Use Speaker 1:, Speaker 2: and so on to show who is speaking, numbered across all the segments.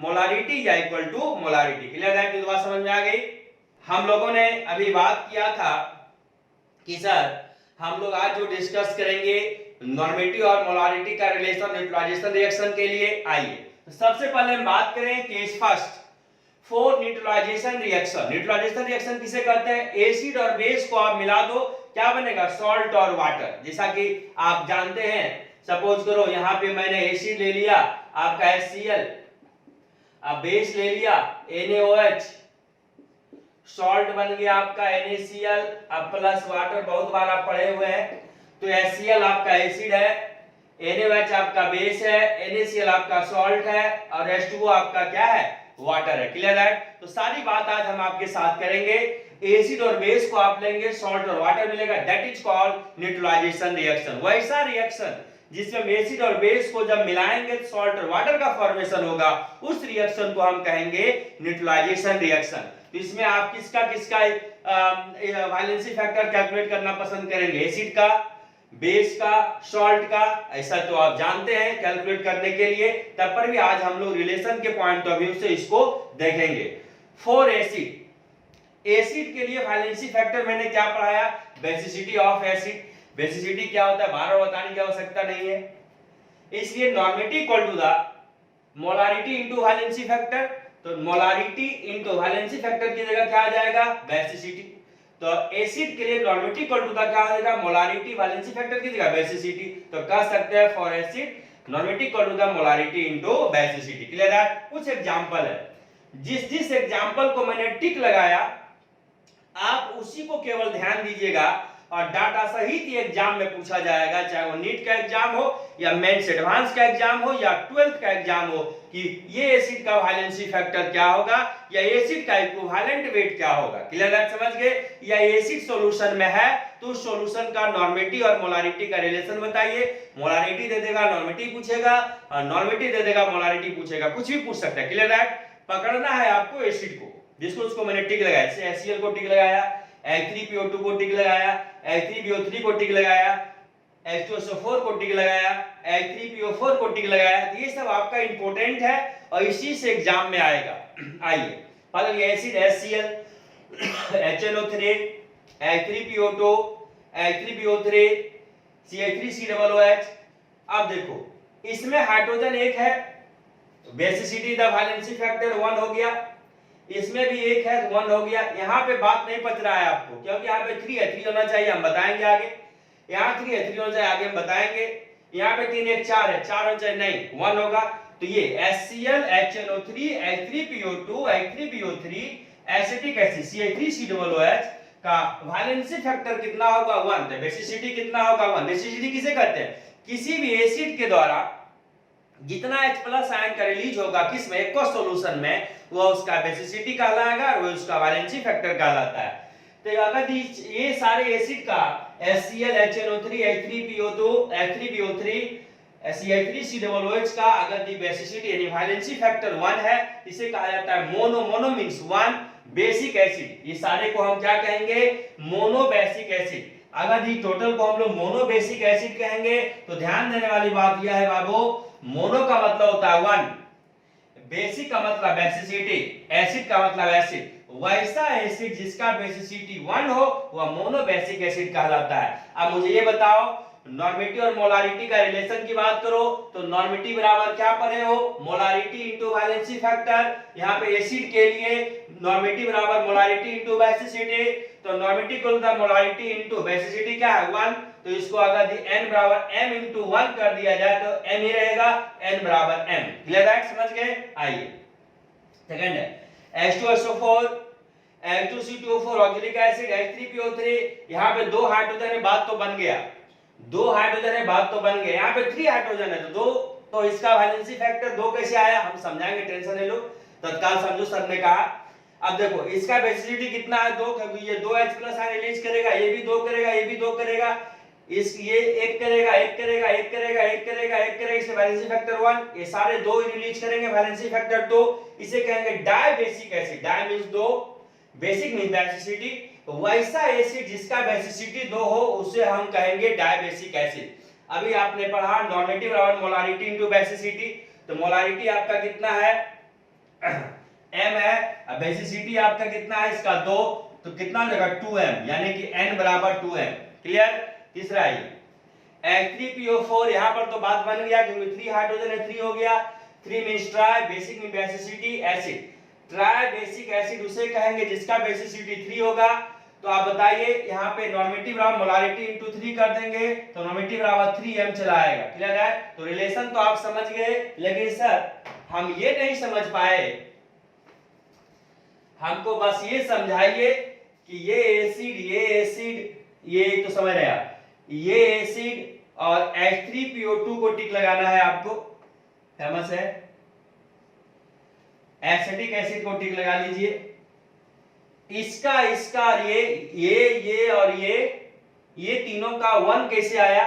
Speaker 1: Molarity या equal to molarity. Clear है? तो बात समझ में आ गई। हम लोगों ने अभी बात किया था कि सर हम लोग आज जो डिस्कस करेंगे नॉर्मेटिव और मोलारिटी का रिलेशन न्यूट्रलाइजेशन रिएक्शन के लिए। आइए सबसे पहले हम बात करें case first for neutralisation reaction. Neutralisation reaction किसे कहते हैं? एसिड और बेस को आप मिला दो, क्या बनेगा? सॉल्ट और वाटर। जैसा कि आप जानते हैं, सपोज करो यहाँ पे मैंने एसिड ले लिया आपका HCl, अब बेस ले लिया NaOH, सॉल्ट बन गया आपका NaCl, अब प्लस वाटर। बहुत बार आप पढ़े हुए हैं। तो HCl आपका एसिड है, NaOH आपका बेस है, NaCl आपका सॉल्ट है और H2O आपका क्या है? वाटर है। क्लियर है? तो सारी बात आज हम आपके साथ करेंगे। एसिड और बेस को आप लेंगे, सॉल्ट और वाटर मिलेगा, that is called neutralisation reaction. वैसा रिएक्शन जिसमें एसिड और बेस को जब मिलाएंगे तो सॉल्ट और वाटर का फॉर्मेशन होगा, उस रिएक्शन को हम कहेंगे न्यूट्रलाइजेशन रिएक्शन। तो इसमें आप किसका किसका वैलेंसी फैक्टर कैलकुलेट करना पसंद करेंगे? एसिड का, बेस का, सॉल्ट का। ऐसा तो आप जानते हैं कैलकुलेट करने के लिए, तब पर भी आज हम लोग रिलेशन के पॉइंट ऑफ व्यू से इसको देखेंगे। फॉर एसिड, एसिड के लिए वैलेंसी फैक्टर मैंने क्या पढ़ाया? Basicity of acid. बेसिसिटी क्या होता है? बार बार बताने की आवश्यकता नहीं है। इसलिए normality equal to the molarity into valency factor. तो मोलारिटी इनटू वैलेंसी फैक्टर की जगह क्या आ जाएगा? बेसिसिटी। तो एसिड के लिए नॉर्मेटिव इक्वल टू द क्या आ जाएगा? मोलारिटी, वैलेंसी फैक्टर की जगह बेसिसिटी। तो कह सकते हैं for acid normality equal to the molarity into basicity. Clear है? कुछ एग्जांपल है, जिस जिस एग्जांपल को मैंने टिक लगाया आप उसी को केवल ध्यान दीजिएगा और डाटा सहित ये एग्जाम में पूछा जाएगा, चाहे वो नीट का एग्जाम हो या मेंस एडवांस का एग्जाम हो या 12th का एग्जाम हो, कि ये एसिड का वैलेंसी फैक्टर क्या होगा या एसिड का इक्विवेलेंट वेट क्या होगा। क्लियर है? समझ गए? या एसिड सॉल्यूशन में है तो उस सॉल्यूशन का नॉर्मेटिव और मोलारिटी का रिलेशन बताइए। मोलारिटी दे देगा, नॉर्मेटिव पूछेगा, और नॉर्मेटिव दे देगा, मोलारिटी पूछेगा, कुछ भी पूछ सकता है। क्लियर है? पकड़ना है आपको एसिड को, जिसको उसको मैंने टिक लगाया, जैसे HCl को टिक लगाया, H3PO2 को टिक लगाया, H3PO3 को टिक लगाया, H2SO4 को टिक लगाया, H3PO4 को टिक लगाया। तो ये सब आपका इंपॉर्टेंट है और इसी से एग्जाम में आएगा। आइए मतलब ये acid HCl, HNO3, H3PO2, H3PO3, CH3COOH। अब देखो इसमें हाइड्रोजन एक है, बेसिसिटी द वैलेंसी फैक्टर 1 हो गया, इसमें भी एक है 1 हो गया। यहाँ पे बात नहीं पच रहा है आपको, क्योंकि यहाँ पे 3 है, 3 होना चाहिए, हम बताएंगे आगे। यहाँ 3 है, 3 होना चाहिए, आगे हम बताएंगे। यहाँ पे 3 1 4 है, 4 होना चाहिए, नहीं 1 होगा। तो ये HCl, HNO3, H3PO2, H3PO3, acetic acid CH3COOH का वैलेंसी फैक्टर कितना होगा? 1। तो बेसिसिटी कितना होगा? 1। बेसिसिटी किसे कहते हैं? किसी भी एसिड के द्वारा जितना H+ आयन का रिलीज होगा किसमें? एक्वस सॉल्यूशन में, वो उसका बेसिसिटी कहलाएगा और वो उसका वैलेंसी फैक्टर कहलाता है। तो अगर ये सारे एसिड का HCl, HNO3, H3PO2, H3PO3, CH3COOH का अगर दी बेसिसिटी यानी वैलेंसी फैक्टर 1 है, इसे कहा जाता है mono. Mono means 1 basic acid. ये सारे को हम क्या कहेंगे? Mono basic acid. अगर दी टोटल को हम लोग मोनो बेसिक एसिड कहेंगे तो ध्यान देने वाली बात यह है बाबू, मोनो का मतलब होता है 1, बेसिक का मतलब बेसिसिटी, एसिड का मतलब एसिड। वैसा एसिड जिसका बेसिसिटी 1 हो वह मोनो बेसिक एसिड कहलाता है। अब मुझे ये बताओ, नॉर्मेटिव और मोलारिटी का रिलेशन की बात करो तो नॉर्मेटिव बराबर क्या पढ़े हो? Molarity into valency factor. यहाँ पे एसिड के लिए नॉर्मेटिव बराबर मोलारिटी इनटू बेसिसिटी। तो नॉर्मेटिव को मोलारिटी इनटू बेसिसिटी क्या है? 1। तो इसको अगर n बराबर m इंटू 1 कर दिया जाए तो m ही रहेगा, n बराबर m। क्लियर है? समझ गए? आइए सेकंड है H2SO4, H2C2O4 oxalic acid, H3PO3। यहाँ पे 2 हाइड्रोजन है, बात तो बन गया। 2 हाइड्रोजन है, बात तो बन गया। यहाँ पे 3 हाइड्रोजन है तो 2, तो इसका वैलेंसी फैक्टर 2 कैसे आया हम समझाएंगे, टेंशन ले लो, तत्काल समझो। सर ने कहा अब देखो इसका बेसिसिटी कितना है? 2, क्योंकि ये 2 H+ आयन रिलीज करेगा, ये भी 2 करेगा, ये भी 2 करेगा, इस ये 1 करेगा, 1 करेगा, 1 करेगा, 1 करेगा, 1 करेगा, इससे वैलेंसी फैक्टर 1। ये सारे 2 रिलीज करेंगे, वैलेंसी फैक्टर 2। इसे कहेंगे di basic acid. Di means 2, basic means basicity. वैसा एसिड जिसका बेसिसिटी 2 हो उसे हम कहेंगे डाई बेसिक एसिड। अभी आपने पढ़ा नॉर्मेटिव बराबर मोलारिटी इनटू बेसिसिटी। तो मोलारिटी आपका कितना है? m है, अब बेसिसिटी आपका कितना है इसका 2, तो कितना हो जाएगा 2m, यानी कि n बराबर 2m। क्लियर। तीसरा है H3PO4, यहां पर तो बात बन गया क्योंकि 3 हाइड्रोजन है, 3 हो गया। 3 मींस ट्राई, बेसिक में basicity acid, try basic acid उसे कहेंगे जिसका बेसिसिटी 3 होगा। तो आप बताइए यहाँ पे नॉर्मेटिव बराबर मोलारिटी इनटू 3 कर देंगे तो नॉर्मेटिव बराबर 3m चला आएगा। क्लियर है। तो रिलेशन तो आप समझ गए, लेकिन सर हम ये नहीं समझ पाए, हमको बस ये समझाइए कि ये एसिड ये तो समझ रहे आप, ये एसिड और H3PO2 को टिक लगाना है आपको, फेमस है। एसिटिक एसिड को टिक लगा लीजिए। इसका और ये और ये तीनों का 1 कैसे आया,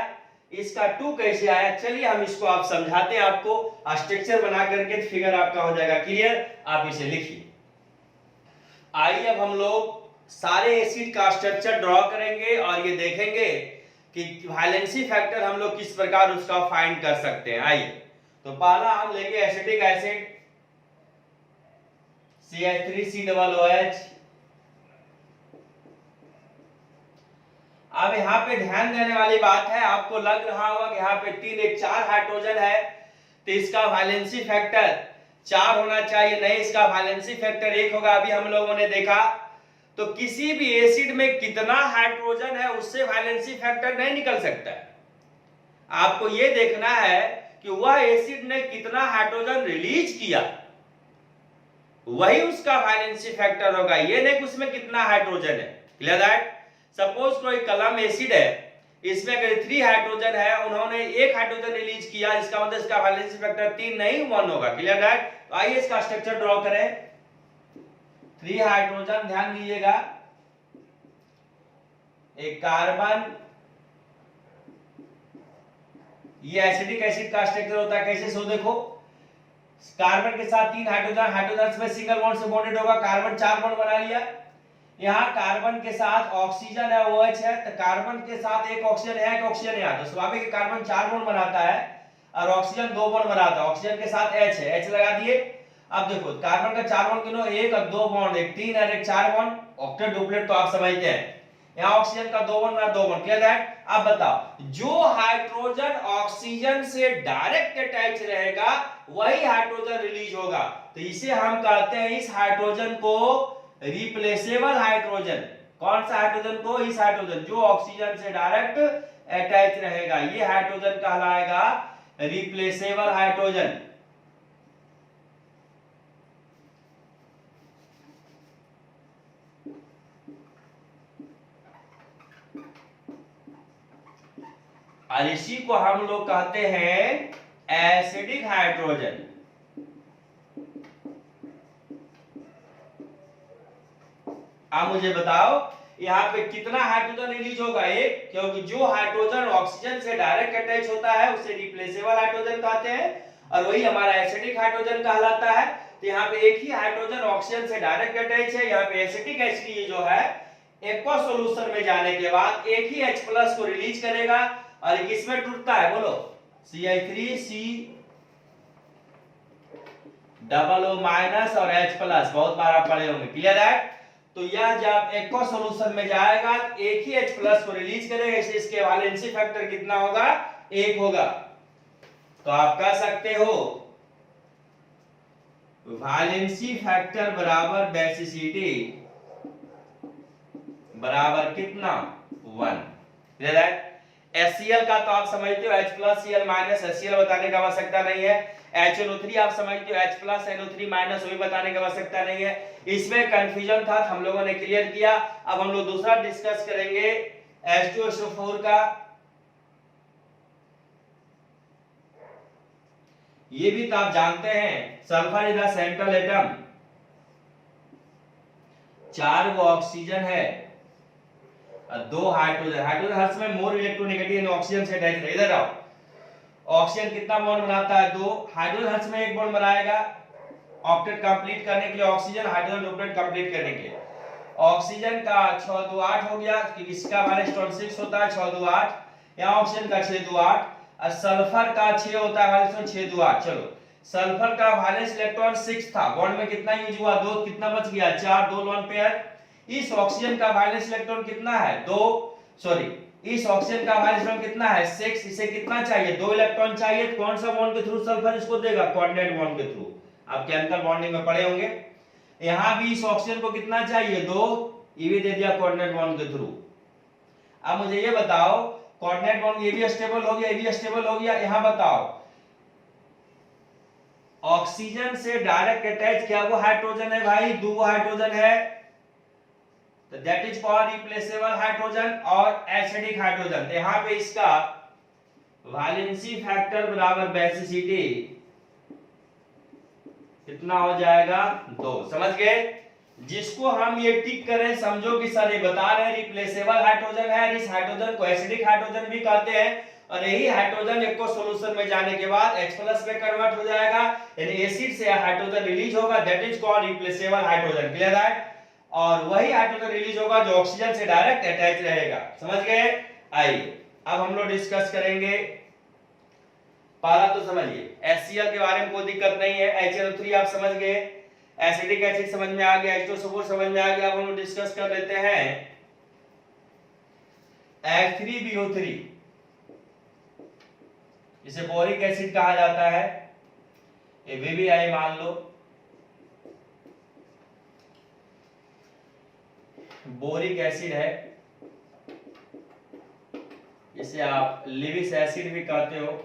Speaker 1: इसका 2 कैसे आया। चलिए हम इसको आप समझाते हैं, आपको स्ट्रक्चर बना करके फिगर आपका हो जाएगा क्लियर। आप इसे लिखिए। आइए अब हम लोग सारे एसिड का स्ट्रक्चर ड्रॉ करेंगे और ये देखेंगे कि वैलेंसी फैक्टर हम लोग किस प्रकार उसका फाइंड कर सकते हैं। आइए, तो पहला हम लेंगे एसिटिक एसिड CH3COOH। अब यहाँ पे ध्यान देने वाली बात है, आपको लग रहा होगा कि यहाँ पे 3 1 4 हाइड्रोजन है तो इसका वैलेंसी फैक्टर 4 होना चाहिए। नहीं, इसका वैलेंसी फैक्टर 1 होगा। अभी हम लोगों ने देखा तो किसी भी एसिड में कितना हाइड्रोजन है उससे वैलेंसी फैक्टर नहीं निकल सकता है। आपको यह देखना है कि वह एसिड ने कितना हाइड्रोजन रिलीज किया, वही उसका वैलेंसी फैक्टर होगा, ये नहीं कि उसमें कितना हाइड्रोजन है। Clear that. सपोज कोई कलम एसिड है, इसमें अगर 3 हाइड्रोजन है, उन्होंने 1 हाइड्रोजन रिलीज किया, इसका मतलब इसका वैलेंसी फैक्टर 3 नहीं 1 होगा। Clear that. तो आइए इसका स्ट्रक्चर ड्रॉ करें। 3 हाइड्रोजन, ध्यान दीजिएगा, एक कार्बन, ये एसिडिक एसिड का स्ट्रक्चर होता है। कैसे सो देखो, कार्बन के साथ 3 हाइड्रोजन, हाइड्रोजन में सिंगल बॉन्ड से बॉन्डेड होगा, कार्बन 4 बॉन्ड बना लिया। यहाँ कार्बन के साथ ऑक्सीजन है OH है, तो कार्बन के साथ एक ऑक्सीजन है, एक ऑक्सीजन है, तो स्वाभाविक है कार्बन 4 बॉन्ड बनाता है और ऑक्सीजन 2 बॉन्ड बनाता है। ऑक्सीजन के साथ H है, H लगा दिए। अब देखो कार्बन का 4 बॉन्ड गिनो, 1 और 2 बॉन्ड, एक 3 और एक 4 बॉन्ड, ऑक्टेट डुप्लेट तो आप समझते हैं। यहाँ ऑक्सीजन का 2 बॉन्ड और 2 बॉन्ड। क्लियर है। अब बताओ, जो हाइड्रोजन ऑक्सीजन से डायरेक्ट अटैच रहेगा वही हाइड्रोजन रिलीज होगा, तो इसे हम कहते हैं, इस हाइड्रोजन को रिप्लेसेबल हाइड्रोजन। कौन सा हाइड्रोजन को, इस हाइड्रोजन जो ऑक्सीजन से डायरेक्ट अटैच रहेगा, ये हाइड्रोजन कहलाएगा रिप्लेसेबल हाइड्रोजन। और इसी को हम लोग कहते हैं एसिडिक हाइड्रोजन। अब मुझे बताओ यहाँ पे कितना हाइड्रोजन रिलीज होगा, एक, क्योंकि जो हाइड्रोजन ऑक्सीजन से डायरेक्ट अटैच होता है उसे रिप्लेसेबल हाइड्रोजन कहते हैं और वही हमारा एसिडिक हाइड्रोजन कहलाता है। तो यहाँ पे एक ही हाइड्रोजन ऑक्सीजन से डायरेक्ट अटैच है। यहाँ पे एसिटिक एसिड जो है एक्वा सॉल्यूशन में जाने के बाद एक ही H+ को रिलीज करेगा और किसमें टूटता है बोलो, CH3C और H+, बहुत बार आप पढ़े होंगे। क्लियर है। तो यह जब एक्वा सॉल्यूशन में जाएगा एक ही H+ को रिलीज करेगा, इसलिए इसके वैलेंसी फैक्टर कितना होगा, 1 होगा। तो आप कह सकते हो वैलेंसी फैक्टर बराबर बेसिसिटी बराबर कितना, 1। क्लियर है। HCl का तो आप समझते हो, H+Cl- HCl बताने की आवश्यकता नहीं है। HNO3 आप समझते हो, H+NO3- वो भी बताने की आवश्यकता नहीं है। इसमें कंफ्यूजन था, हम लोगों ने क्लियर किया। अब हम लोग दूसरा डिस्कस करेंगे H2SO4 का। ये भी तो आप जानते हैं, sulphur is the central atom, 4 go oxygen है और 2 हाइड्रोजन। हाइड्रोजन हर समय मोर इलेक्ट्रोनेगेटिव ऑक्सीजन से अटैच है। इधर आओ, ऑक्सीजन कितना बॉन्ड बनाता है, 2। हाइड्रोजन हर समय 1 बॉन्ड बनाएगा ऑक्टेट कंप्लीट करने के लिए, ऑक्सीजन हाइड्रोजन डुप्लेट कंप्लीट करने के लिए। ऑक्सीजन का 6 2 8 हो गया, क्योंकि इसका -6 होता है, 6 2 8। यहाँ ऑक्सीजन का 6 2 8 और सल्फर का 6 होता है, 6 2 8। चलो सल्फर का वैलेंस इलेक्ट्रॉन 6 था, बॉन्ड में कितना यूज हुआ 2, कितना बच गया 4, 2 लोन पेयर। इस ऑक्सीजन का वैलेंस इलेक्ट्रॉन कितना है 2, सॉरी इस ऑक्सीजन का वैलेंस इलेक्ट्रॉन कितना है 6, इसे कितना चाहिए 2 इलेक्ट्रॉन चाहिए। कौन सा बॉन्ड के थ्रू सल्फर इसको देगा, कोऑर्डिनेट बॉन्ड के थ्रू, आप केमिकल बॉन्डिंग में पढ़े होंगे। यहां भी इस ऑक्सीजन को कितना चाहिए 2, ये भी दे दिया कोऑर्डिनेट बॉन्ड के थ्रू। अब मुझे ये बताओ कोऑर्डिनेट बॉन्ड ये भी स्टेबल हो गया, ये भी स्टेबल हो गया। यहां बताओ ऑक्सीजन से डायरेक्ट अटैच किया हुआ हाइड्रोजन है भाई, 2 हाइड्रोजन है, तो that is called replaceable hydrogen और एसिडिक हाइड्रोजन। यहां पे इसका वैलेंसी फैक्टर बराबर बेसिसिटी कितना हो जाएगा 2, समझ गए। जिसको हम ये टिक करें समझो कि सर ये बता रहे हैं रिप्लेसेबल हाइड्रोजन है, इस हाइड्रोजन को एसिडिक हाइड्रोजन भी कहते हैं, और यही हाइड्रोजन एक को सॉल्यूशन में जाने के बाद H+ में कन्वर्ट हो जाएगा, यानी एसिड से हाइड्रोजन रिलीज होगा, that is called replaceable hydrogen, clear है। और वही हाइड्रोजन रिलीज होगा जो ऑक्सीजन से डायरेक्ट अटैच रहेगा, समझ गए। आइए अब हम लोग डिस्कस करेंगे, पहला तो समझिए HCl के बारे में कोई दिक्कत नहीं है, HNO3 आप समझ गए, एसिडिक एसिड समझ में आ गया, H2SO4 समझ में आ गया। अब हम लोग डिस्कस कर लेते हैं H3BO3, इसे बोरिक एसिड कहा जाता है, ये VBI मान लो, बोरिक एसिड है, इसे आप लेविस एसिड भी कहते हो।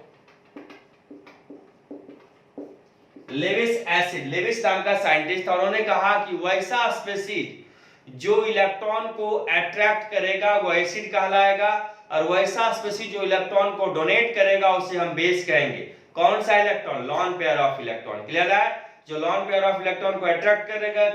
Speaker 1: लेविस एसिड, लेविस नाम का साइंटिस्ट था, उन्होंने कहा कि वैसा स्पीशीज जो इलेक्ट्रॉन को अट्रैक्ट करेगा वो एसिड कहलाएगा, और वैसा स्पीशीज जो इलेक्ट्रॉन को डोनेट करेगा उसे हम बेस कहेंगे। कौन सा electron, lone pair of electron, clear है। जो लॉन पेयर ऑफ इलेक्ट्रॉन को अट्रैक्ट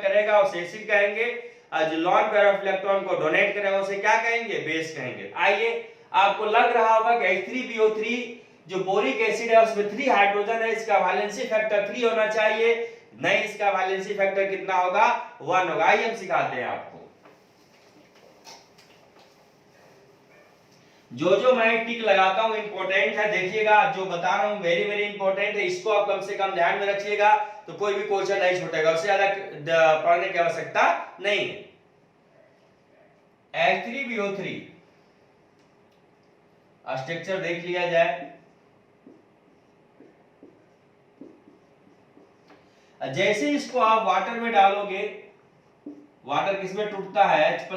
Speaker 1: करेगा उसे एसिड कहेंगे, और जो लॉन पेयर ऑफ इलेक्ट्रॉन को डोनेट करेगा उसे क्या कहेंगे, बेस कहेंगे। आइए आपको लग रहा होगा कि H3BO3 जो बोरिक एसिड है उसमें 3 हाइड्रोजन है, इसका वैलेंसी फैक्टर 3 होना चाहिए, नहीं इसका वैलेंसी फैक्टर कितना होगा 1 होगा। आइए हम सिखाते हैं आपको, जो मैं टिक लगाता हूं इंपॉर्टेंट है, देखिएगा जो बता रहा हूं वेरी वेरी इंपॉर्टेंट है, इसको आप कम से कम ध्यान में रखिएगा तो कोई भी क्वेश्चन नहीं छूटेगा, उससे ज्यादा पढ़ने की आवश्यकता नहीं है। H3BO3 स्ट्रक्चर देख लिया जाए, जैसे इसको आप वाटर में डालोगे, वाटर किसमें टूटता है H+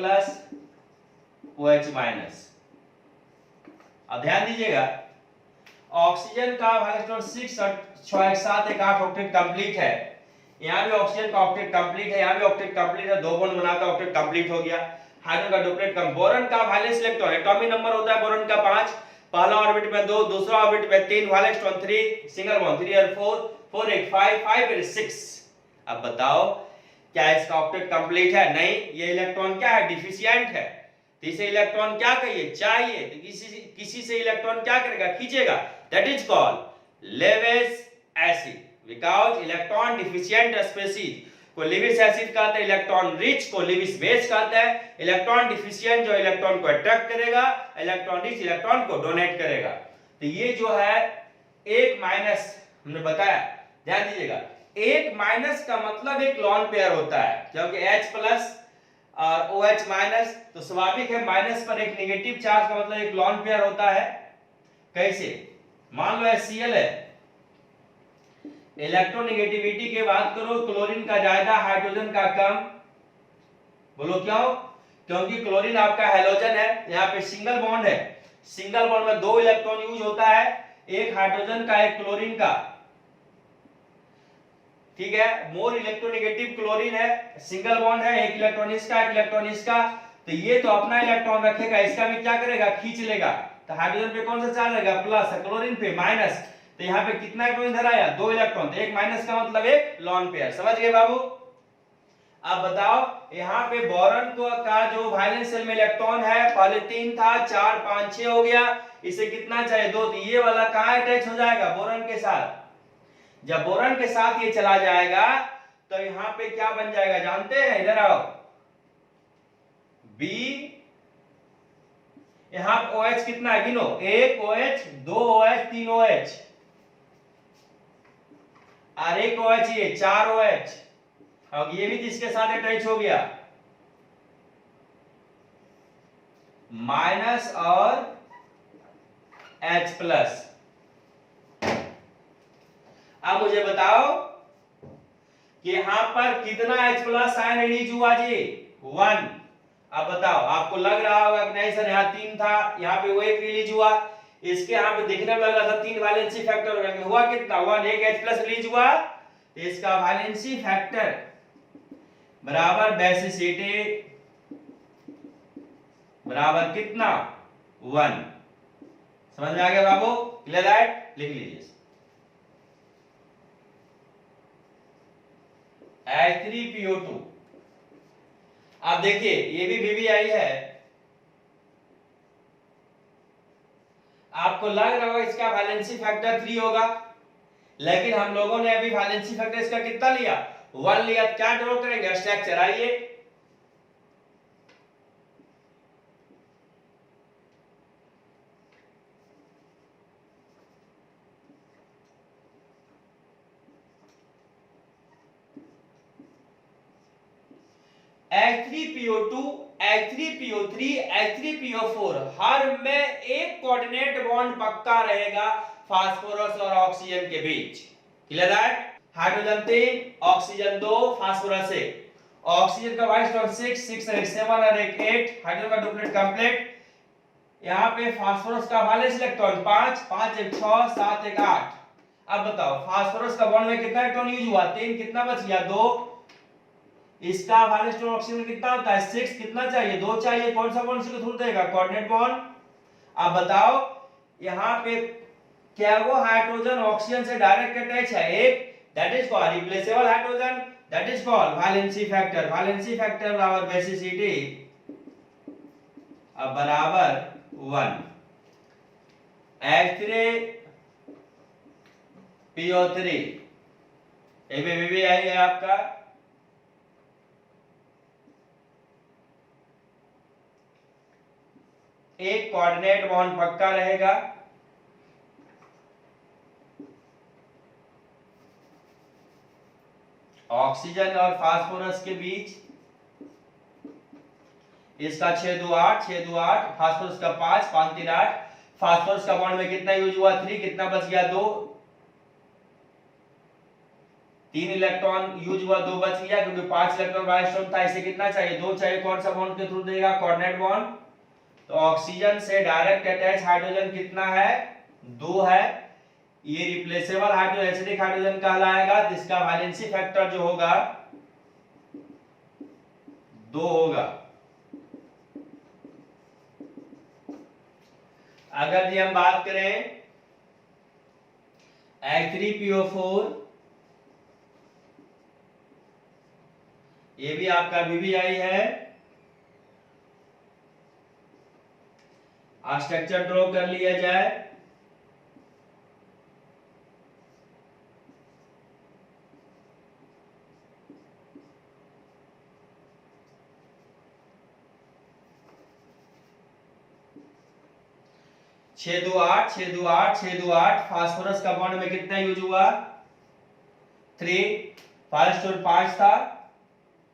Speaker 1: OH-। अब ध्यान दीजिएगा ऑक्सीजन का इलेक्ट्रॉन 6 और 6 एक साथ एक 8 ऑक्टेट कंप्लीट है, यहां भी ऑक्सीजन का ऑक्टेट कंप्लीट है, यहां भी ऑक्टेट कंप्लीट है, 2 बॉन्ड बनाता है, ऑक्टेट कंप्लीट हो गया। हाइड्रोजन का डुप्लेट कम, बोरॉन का वैलेंस इलेक्ट्रॉन एटॉमिक नंबर होता है बोरॉन का 5, पहला ऑर्बिट में 2, दूसरा ऑर्बिट में 3, वैलेंस इलेक्ट्रॉन 3, सिंगल बॉन्ड 3 और 4, 4 एक 5, 5 और 6। अब बताओ क्या इसका ऑक्टेट कंप्लीट है, नहीं, ये इलेक्ट्रॉन क्या है डिफिशिएंट है, तो इसे इलेक्ट्रॉन क्या कहिए चाहिए, तो किसी से इलेक्ट्रॉन क्या करेगा खींचेगा, that is called Lewis acid, because electron deficient species को लेविस एसिड कहते हैं, इलेक्ट्रॉन रिच को लेविस बेस कहते हैं। इलेक्ट्रॉन डिफिशिएंट जो इलेक्ट्रॉन को अट्रैक्ट करेगा, इलेक्ट्रॉन रिच इलेक्ट्रॉन को डोनेट करेगा। तो ये जो है 1- हमने बताया, ध्यान दीजिएगा 1- का मतलब एक लॉन पेयर होता है, क्योंकि H+ और OH-, तो स्वाभाविक है माइनस पर एक नेगेटिव चार्ज का मतलब एक लॉन पेयर होता है। कैसे, मान लो HCl है, इलेक्ट्रोनेगेटिविटी की बात करो, क्लोरीन का ज्यादा हाइड्रोजन का कम, बोलो क्यों, क्योंकि क्लोरीन आपका हैलोजन है, यहाँ पे सिंगल बॉन्ड है, सिंगल बॉन्ड में 2 इलेक्ट्रॉन यूज होता है, एक हाइड्रोजन का एक क्लोरीन का, ठीक है, मोर इलेक्ट्रोनेगेटिव क्लोरीन है, सिंगल बॉन्ड है, एक इलेक्ट्रॉन इसका एक इलेक्ट्रॉन इसका, तो ये तो अपना इलेक्ट्रॉन रखेगा, इसका भी क्या करेगा खींच लेगा, तो हाइड्रोजन पे कौन सा चार्ज रहेगा प्लस, क्लोरीन पे माइनस, तो यहाँ पे कितना इलेक्ट्रॉन इधर आया 2 इलेक्ट्रॉन, तो 1- का मतलब एक लॉन पेयर, समझ गए बाबू। अब बताओ यहाँ पे बोरॉन को का जो वैलेंस शेल में इलेक्ट्रॉन है पहले 3 था, 4 5 6 हो गया, इसे कितना चाहिए 2, तो ये वाला कहां अटैच हो जाएगा बोरॉन के साथ, जब बोरॉन के साथ ये चला जाएगा तो यहां पे क्या बन जाएगा जानते हैं, इधर आओ, B, यहां OH कितना है गिनो, 1 OH 2 OH 3 OH, और एक OH, ये 4 OH, और ये भी जिसके साथ अटैच हो गया, माइनस और H प्लस। अब मुझे बताओ कि यहां पर कितना H प्लस आयन रिलीज हुआ जी? 1। अब बताओ, आपको लग रहा होगा कि नहीं सर यहाँ 3 था, यहाँ पे वो 1 रिलीज हुआ, इसके यहाँ पे दिखने में लग रहा था 3 वैलेंसी फैक्टर हो गया, हुआ कितना? 1, एक H प्लस रिलीज हुआ, तो इसका वैलेंसी फैक्टर बराबर बेसिसिटी बराबर कितना? 1। समझ में आ गया बाबू? Clear that? लिख लीजिए H3PO2। अब देखिए ये भी VBI है, आपको लग रहा होगा इसका वैलेंसी फैक्टर 3 होगा, लेकिन हम लोगों ने अभी वैलेंसी फैक्टर इसका कितना लिया? 1 लिया। क्या ड्रॉ करेंगे? स्ट्रक्चर। आइए, H3PO2, H3PO3, H3PO4 हर में एक कोऑर्डिनेट बॉन्ड पक्का रहेगा फास्फोरस और ऑक्सीजन के बीच। Clear that? Hydrogen 3, oxygen 2, phosphorus 1। Oxygen का वाइस टोन 6, 6 और 7 और 8, हाइड्रोजन का डुप्लेट कंप्लीट। यहाँ पे फास्फोरस का वैलेंस इलेक्ट्रॉन 5, 5 1 6, 7 1 8। अब बताओ फास्फोरस का बॉन्ड में कितना इलेक्ट्रॉन यूज हुआ? 3, कितना बच गया? 2। इसका वैलेंस टोन ऑक्सीजन कितना होता है? 6। कितना चाहिए? 2 चाहिए। कौन सा बॉन्ड इसको थ्रू देगा? Coordinate bond. अब बताओ यहाँ पे क्या वो हाइड्रोजन ऑक्सीजन से डायरेक्ट अटैच है? एक, that is called replaceable hydrogen, that is called valency factor. Valency factor बराबर बेसिसिटी अब बराबर 1। H3PO3 ABBI है आपका, एक कोऑर्डिनेट बॉन्ड पक्का रहेगा, ऑक्सीजन और फास्फोरस के बीच। इसका 6 2 8, 6 2 8, फास्फोरस का 5, 5 3 8। फास्फोरस का बॉन्ड में कितना यूज हुआ? 3। कितना बच गया? 2। 3 इलेक्ट्रॉन यूज हुआ, 2 बच गया, क्योंकि 5 इलेक्ट्रॉन वाइस था। इसे कितना चाहिए? 2 चाहिए। कौन सा बॉन्ड के थ्रू देगा? Coordinate bond. तो ऑक्सीजन से डायरेक्ट अटैच हाइड्रोजन कितना है? 2 है। ये रिप्लेसेबल हाइड्रोजन, एसिडिक हाइड्रोजन कहलाएगा, तो इसका वैलेंसी फैक्टर जो होगा 2 होगा। अगर जी हम बात करें H3PO4, ये भी आपका VBI है, स्ट्रक्चर ड्रॉ कर लिया जाए। छह दो आठ, 6 2 8, 6 2 8। फास्फोरस का बॉन्ड में कितना यूज हुआ? 3। फास्फोरस 5 था,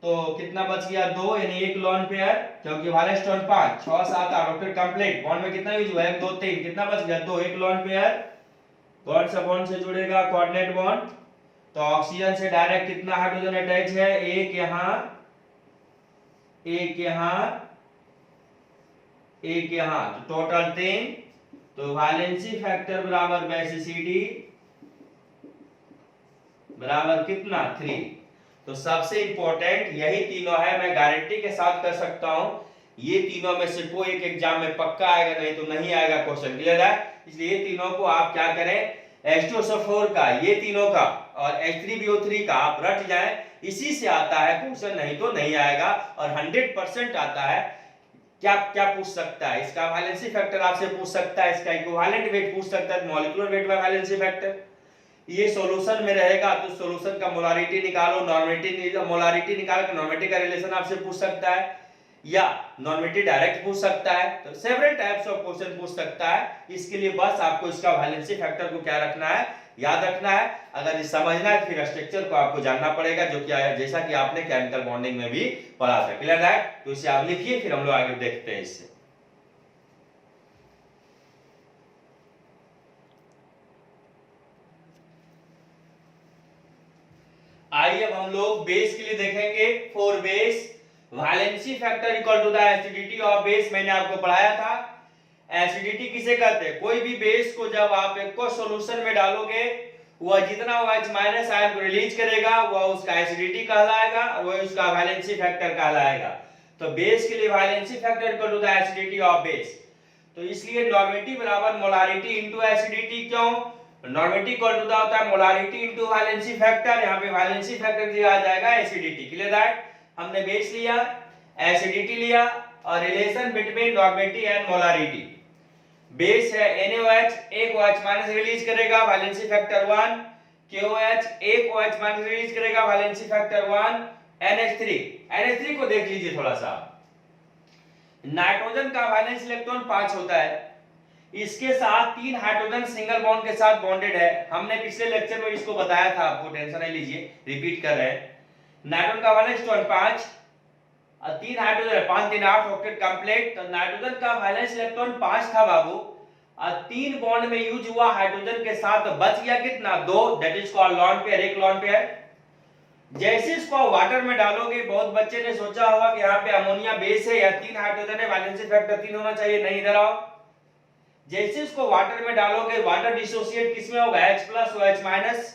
Speaker 1: तो कितना बच गया? 2, यानी 1 लोन पेयर, क्योंकि valence tone 5, 6 7 8 octet complete. Bond में कितना यूज हुआ? 1 2 3। कितना बच गया? 2, 1 लोन पेयर। कौन सा बॉन्ड से जुड़ेगा? Coordinate bond. तो ऑक्सीजन से डायरेक्ट कितना हाइड्रोजन अटैच है? एक यहां, एक यहां, एक यहां, तो टोटल 3। तो वैलेंसी फैक्टर बराबर बेसिसिटी बराबर कितना? 3। तो सबसे इंपॉर्टेंट यही तीनों है, मैं गारंटी के साथ कर सकता हूं ये तीनों में से कोई एक एग्जाम में पक्का आएगा, नहीं तो नहीं आएगा क्वेश्चन। क्लियर है? इसलिए ये तीनों को आप क्या करें, H2SO4 का, ये तीनों का और H3PO3 का आप रट जाएं, इसी से आता है क्वेश्चन, नहीं तो नहीं आएगा। और 100% आता है। क्या क्या पूछ सकता है? इसका वैलेंसी फैक्टर आपसे पूछ सकता है, इसका इक्विवेलेंट वेट पूछ सकता है, मॉलिक्यूलर वेट में वैलेंसी फैक्टर। ये सॉल्यूशन में रहेगा तो सॉल्यूशन का मोलारिटी निकालो, नॉर्मेटिव मोलारिटी निकाल के नॉर्मेटिव का रिलेशन आपसे पूछ सकता है, या नॉर्मेटिव डायरेक्ट पूछ सकता है। तो सेवरल टाइप्स ऑफ क्वेश्चन पूछ सकता है। इसके लिए बस आपको इसका वैलेंसी फैक्टर को क्या रखना है, याद रखना है। अगर समझना है तो फिर स्ट्रक्चर को आपको जानना पड़ेगा, जो कि जैसा कि आपने केमिकल बॉन्डिंग में भी पढ़ा था। क्लियर है? तो इसे आप लिखिए, फिर हम लोग आगे देखते हैं इससे। आइए अब हम लोग बेस के लिए देखेंगे। For base valency factor equal to the acidity of base. मैंने आपको पढ़ाया था एसिडिटी किसे कहते हैं। कोई भी बेस को जब आप एक सॉल्यूशन में डालोगे, वह जितना OH माइनस आयन को रिलीज करेगा वह उसका एसिडिटी कहलाएगा और वह उसका वैलेंसी फैक्टर कहलाएगा। तो बेस के लिए valency factor equal to the acidity of base. तो इसलिए नॉर्मेटिव बराबर मोलारिटी इनटू एसिडिटी। क्यों? नॉर्मेटिव इक्वल टू द होता है मोलारिटी इनटू वैलेंसी फैक्टर। यहां पे वैलेंसी फैक्टर दिया आ जाएगा एसिडिटी। Clear that? हमने बेस लिया, एसिडिटी लिया और relation between normative and molarity. Base है NaOH, एक OH माइनस रिलीज करेगा, वैलेंसी फैक्टर 1। KOH एक OH माइनस रिलीज करेगा, वैलेंसी फैक्टर 1। NH3 को देख लीजिए थोड़ा सा। नाइट्रोजन का वैलेंस इलेक्ट्रॉन 5 होता है, इसके साथ 3 हाइड्रोजन सिंगल बॉन्ड के साथ बॉन्डेड है। हमने पिछले लेक्चर में इसको बताया था, आपको टेंशन नहीं लीजिए, रिपीट कर रहे हैं। नाइट्रोजन का वैलेंस इलेक्ट्रॉन 5 और 3 हाइड्रोजन 5 3 8 ऑक्टेट कंप्लीट। तो नाइट्रोजन का वैलेंस इलेक्ट्रॉन 5 था बाबू, और 3 बॉन्ड में यूज हुआ हाइड्रोजन के साथ, तो बच गया कितना? 2, that is called lone pair, एक लॉन पेयर। जैसे इसको वाटर में डालोगे, बहुत बच्चे ने सोचा होगा कि यहाँ पे अमोनिया बेस है या 3 हाइड्रोजन है, वैलेंसी फैक्टर 3 होना चाहिए, नहीं इधर आओ। जैसे इसको वाटर में डालोगे, वाटर डिसोसिएट किसमें होगा? H plus OH minus.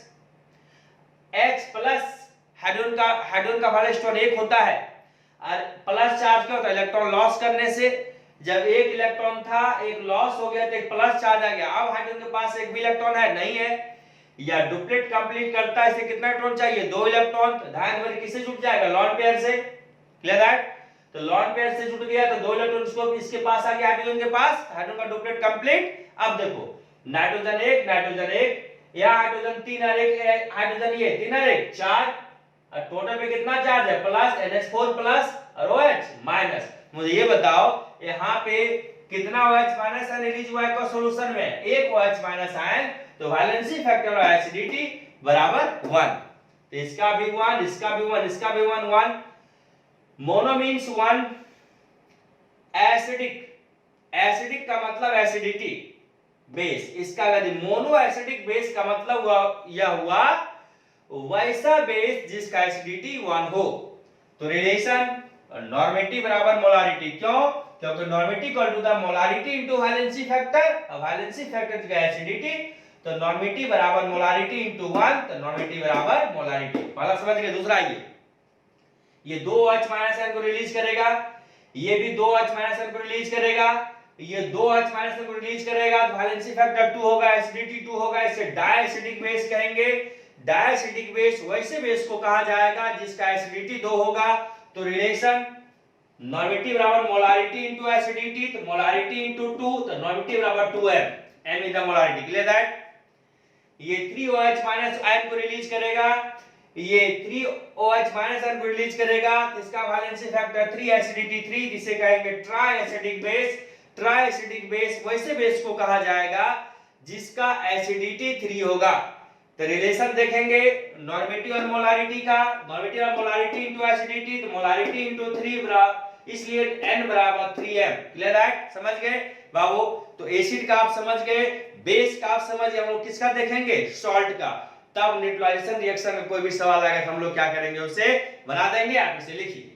Speaker 1: H plus hydrogen का वैलेंस 1 होता है, और प्लस चार्ज क्या होता है? इलेक्ट्रॉन लॉस करने से। जब एक इलेक्ट्रॉन था, एक लॉस हो गया तो एक प्लस चार्ज आ गया। अब हाइड्रोजन के पास एक भी इलेक्ट्रॉन है नहीं है, या डुप्लेट कंप्लीट करता है, इसे कितना इलेक्ट्रॉन चाहिए? 2 इलेक्ट्रॉन। तो ध्यान भर किससे जुड़ जाएगा? लॉन पेयर से। Clear that? तो लॉन पेयर से जुड़ गया तो 2 इलेक्ट्रॉन इसको इसके पास आ गया, हाइड्रोजन के पास, हाइड्रोजन का डुप्लेट कंप्लीट। अब देखो नाइट्रोजन 1 नाइट्रोजन 1, यहां हाइड्रोजन 3 और 1 हाइड्रोजन, ये 3 और 1 4, और टोटल पे कितना चार्ज है? प्लस NH4 प्लस और OH माइनस। मुझे ये बताओ यहाँ पे कितना OH माइनस आयन रिलीज हुआ है सॉल्यूशन में? एक OH माइनस आयन। तो वैलेंसी फैक्टर और एसिडिटी बराबर 1। तो इसका भी 1, इसका भी 1, इसका भी 1 1। Mono means 1। एसिडिक का मतलब एसिडिटी बेस। इसका यदि मोनो एसिडिक बेस का मतलब यह हुआ वैसा बेस जिसका एसिडिटी 1 हो। तो रिलेशन नॉर्मेटिव बराबर मोलारिटी। क्यों? क्योंकि normality equal to the molarity into valency factor, और वैलेंसी फैक्टर का एसिडिटी। तो नॉर्मेटिव बराबर मोलारिटी इनटू 1, तो नॉर्मेटिव बराबर मोलारिटी। पहला समझ गए। दूसरा ये 2 OH माइनस आयन को रिलीज करेगा, ये भी 2 OH माइनस आयन को रिलीज करेगा, ये 2 OH माइनस आयन को रिलीज करेगा, तो वैलेंसी फैक्टर 2 होगा, एसिडिटी 2 होगा। इसे डायएसिडिक बेस कहेंगे। डायएसिडिक बेस वैसे बेस को कहा जाएगा जिसका एसिडिटी 2 होगा। तो रिलेशन नॉर्मेटिव बराबर मोलारिटी इनटू एसिडिटी, तो मोलारिटी इनटू 2, तो नॉर्मेटिव बराबर 2m, m is the molarity. Clear that? ये 3 OH माइनस आयन को रिलीज करेगा, ये 3 OH माइनस आयन को रिलीज करेगा, तो इसका वैलेंसी फैक्टर 3, एसिडिटी 3, जिसे कहेंगे try acidic base. Try acidic base वैसे बेस को कहा जाएगा जिसका एसिडिटी 3 होगा। तो रिलेशन देखेंगे नॉर्मेटिव और मोलारिटी का। नॉर्मेटिव और मोलारिटी इनटू एसिडिटी, तो मोलारिटी इनटू 3 बराबर, इसलिए n बराबर 3m। क्लियर है? समझ गए बाबू? तो एसिड का आप समझ गए, बेस का आप समझ गए। हम लोग किसका देखेंगे? सॉल्ट का। तब न्यूट्रलाइजेशन रिएक्शन में कोई भी सवाल आएगा तो हम लोग क्या करेंगे? उसे बना देंगे। आप इसे लिखिए।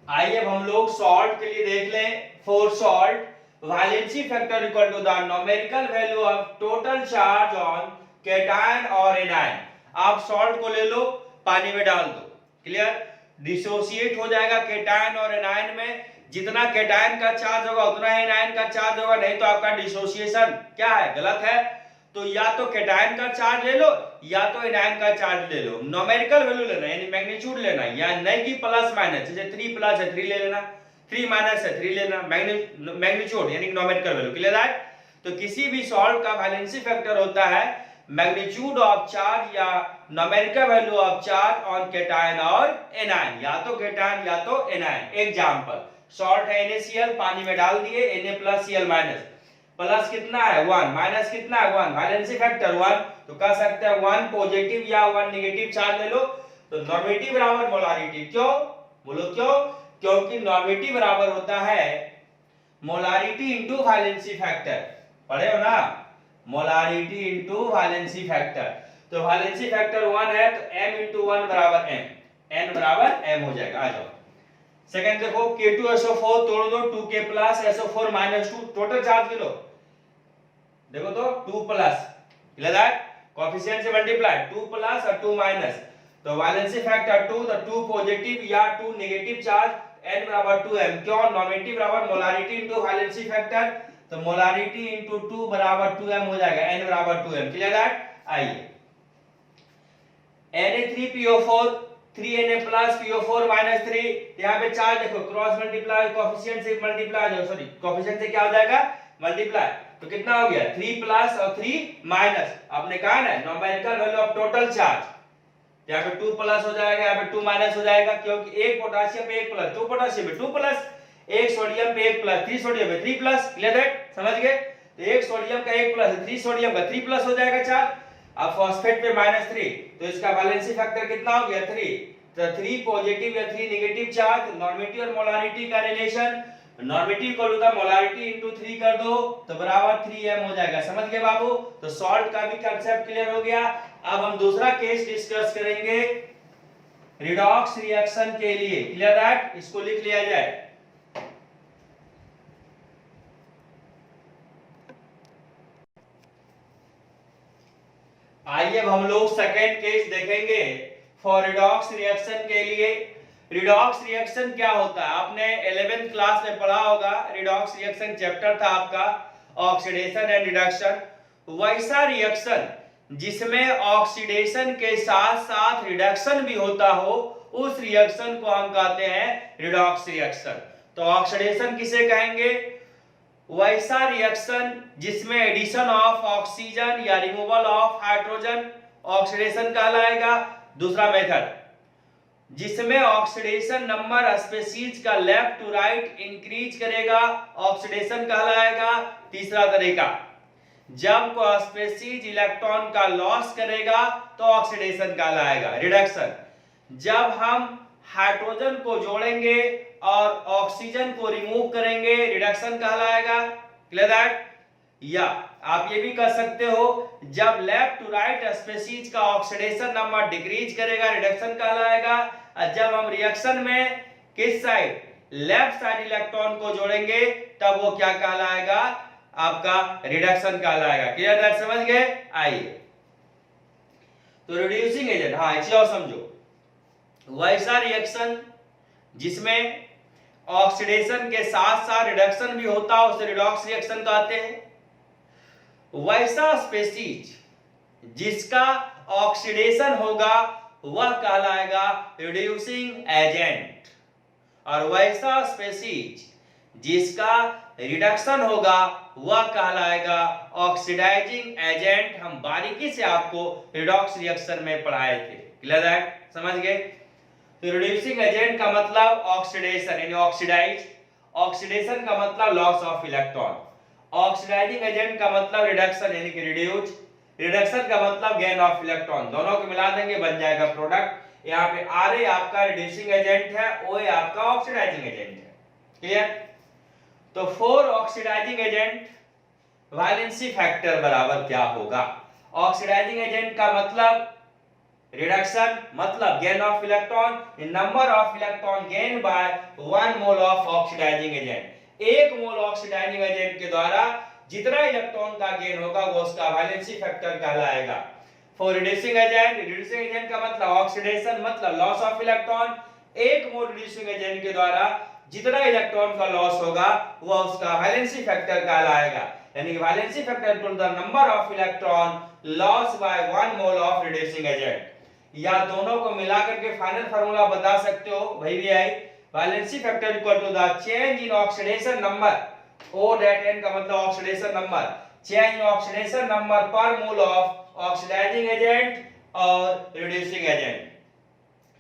Speaker 1: आइए अब हम लोग सॉल्ट के लिए देख लें। For salt valency factor equal to the numerical value of total charge on cation और एनायन। आप सॉल्ट को ले लो, पानी में डाल दो, क्लियर? डिसोसिएट हो जाएगा कैटायन और एनायन में। जितना कैटायन का चार्ज होगा उतना ही एनायन का चार्ज होगा, नहीं तो आपका डिसोसिएशन क्या है? गलत है। तो या तो कैटायन का चार्ज ले लो या तो एनायन का चार्ज ले लो। न्यूमेरिकल वैल्यू लेना यानी मैग्नीट्यूड लेना, या नहीं कि प्लस माइनस, जैसे 3 प्लस है 3 ले लेना, 3 माइनस है 3 लेना, मैग्नीट्यूड यानी न्यूमेरिकल वैल्यू। क्लियर है? तो किसी भी सॉल्ट का वैलेंसी फैक्टर होता है मैग्नीट्यूड ऑफ चार्ज या numerical value of charge on cation और एनायन, या तो कैटायन या तो एनायन। एग्जांपल सॉल्ट है NaCl, पानी में डाल दिए Na plus Cl minus, plus कितना है 1, माइनस कितना है 1, वैलेंसी फैक्टर 1, तो कह सकते हैं 1 पॉजिटिव या 1 नेगेटिव चार्ज ले लो, तो नॉर्मेटिव बराबर मोलारिटी। क्यों बोलो क्यों? क्योंकि नॉर्मेटिव बराबर होता है मोलारिटी इनटू वैलेंसी फैक्टर, पढ़े हो ना, मोलारिटी इनटू वैलेंसी फैक्टर। तो वैलेंसी फैक्टर 1 है तो m इनटू 1 बराबर m, n बराबर m हो जाएगा। आ जाओ सेकंड देखो, K2SO4 तोड़ दो, 2K plus SO4 minus 2, total charge kilo देखो तो 2 प्लस, क्लियर दैट, कोएफिशिएंट से मल्टीप्लाई 2 प्लस और 2 माइनस, तो वैलेंसी फैक्टर 2, तो 2 पॉजिटिव या 2 नेगेटिव चार्ज, n बराबर 2m। क्यों? नॉर्मेटिव बराबर मोलारिटी इनटू वैलेंसी फैक्टर, तो मोलारिटी इनटू 2 बराबर 2m हो जाएगा, n बराबर 2m, क्लियर दैट। आइए Na3PO4 3Na plus PO4 minus 3, यहाँ पे चार्ज देखो क्रॉस मल्टीप्लाई, कोएफिशिएंट से मल्टीप्लाई हो, सॉरी कोएफिशिएंट से क्या हो जाएगा मल्टीप्लाई, तो कितना हो गया 3 प्लस और 3 माइनस, आपने कहा ना numerical value of total charge, यहाँ पे 2 प्लस हो जाएगा, यहाँ पे 2 माइनस हो जाएगा, क्योंकि एक पोटेशियम पे 1 प्लस, 2 पोटेशियम पे 2 प्लस, एक सोडियम पे 1 प्लस, 3 सोडियम पे 3 प्लस, क्लियर दैट, समझ गए, तो एक सोडियम का 1 प्लस, 3 सोडियम का 3 प्लस हो जाएगा चार्ज। अब फॉस्फेट पे -3, तो इसका वैलेंसी फैक्टर कितना हो गया 3, तो 3 पॉजिटिव या 3 नेगेटिव चार्ज, नॉर्मेटिव और मोलारिटी का रिलेशन, नॉर्मेटिव को टू द मोलारिटी इनटू 3 कर दो तो बराबर 3m हो जाएगा, समझ गए बाबू। तो सॉल्ट का भी कांसेप्ट क्लियर हो गया। अब हम दूसरा केस डिस्कस करेंगे रिडॉक्स रिएक्शन के लिए, क्लियर दैट, इसको लिख लिया जाए। आइए अब हम लोग सेकेंड केस देखेंगे फॉर रिडॉक्स रिएक्शन के लिए। रिडॉक्स रिएक्शन क्या होता है? आपने 11th क्लास में पढ़ा होगा, रिडॉक्स रिएक्शन चैप्टर था आपका ऑक्सीडेशन एंड रिडक्शन। वैसा रिएक्शन जिसमें ऑक्सीडेशन के साथ साथ रिडक्शन भी होता हो, उस रिएक्शन को हम कहते हैं रिडॉक्स रिएक्शन। तो ऑक्सीडेशन किसे कहेंगे? वैसा रिएक्शन जिसमें एडिशन ऑफ ऑक्सीजन या रिमूवल ऑफ हाइड्रोजन ऑक्सीडेशन कहलाएगा। दूसरा मेथड जिसमें ऑक्सीडेशन नंबर स्पीशीज का लेफ्ट टू राइट इंक्रीज करेगा, ऑक्सीडेशन कहलाएगा। तीसरा तरीका जब कोई स्पीशीज इलेक्ट्रॉन का लॉस करेगा तो ऑक्सीडेशन कहलाएगा। रिडक्शन जब हम हाइड्रोजन को जोड़ेंगे और ऑक्सीजन को रिमूव करेंगे, रिडक्शन कहलाएगा, क्लियर दैट। या आप ये भी कर सकते हो जब लेफ्ट टू राइट स्पीशीज का ऑक्सीडेशन नंबर डिक्रीज करेगा, रिडक्शन कहलाएगा। और जब हम रिएक्शन में किस साइड, लेफ्ट साइड इलेक्ट्रॉन को जोड़ेंगे तब वो क्या कहलाएगा, आपका रिडक्शन कहलाएगा, क्लियर दैट, समझ गए। आइए तो रिड्यूसिंग एजेंट, हाँ इसे और समझो, वैसा रिएक्शन जिसमें ऑक्सीडेशन के साथ साथ रिडक्शन भी होता है उसे रिडॉक्स रिएक्शन कहते हैं। वैसा स्पीशीज जिसका ऑक्सीडेशन होगा वह कहलाएगा रिड्यूसिंग एजेंट, और वैसा स्पीशीज जिसका रिडक्शन होगा वह कहलाएगा ऑक्सीडाइजिंग एजेंट। हम बारीकी से आपको रिडॉक्स रिएक्शन में पढ़ाए थे, क्लियर है, समझ गए। तो रिड्यूसिंग एजेंट का मतलब ऑक्सीडेशन यानी ऑक्सीडाइज, ऑक्सीडेशन का मतलब loss of electron, oxidising agent का मतलब रिडक्शन यानी कि रिड्यूस, रिडक्शन का मतलब गेन ऑफ इलेक्ट्रॉन, दोनों को मिला देंगे बन जाएगा प्रोडक्ट। यहाँ पे Ra आपका रिड्यूसिंग एजेंट है, OA आपका ऑक्सीडाइजिंग एजेंट है, क्लियर। तो for oxidising agent valency factor बराबर क्या होगा? ऑक्सीडाइजिंग एजेंट का मतलब रिडक्शन, मतलब gain of electron, number of electron gain by 1 mole of oxidising agent. एक मोल ऑक्सीडाइजिंग एजेंट के द्वारा जितना इलेक्ट्रॉन का गेन होगा वो उसका वैलेंसी फैक्टर कहलाएगा। For reducing agent, reducing agent का मतलब ऑक्सीडेशन, मतलब लॉस ऑफ इलेक्ट्रॉन, एक मोल रिड्यूसिंग एजेंट के द्वारा जितना इलेक्ट्रॉन का लॉस होगा वो उसका वैलेंसी फैक्टर कहलाएगा, यानी कि valency factor equal to the number of electron loss by 1 mole of reducing agent. या दोनों को मिलाकर के फाइनल फार्मूला बता सकते हो भाई भी आई, valency factor equal to the change in oxidation number, O that n का मतलब oxidation number, change in oxidation number पर मोल ऑफ ऑक्सीडाइजिंग एजेंट और reducing agent.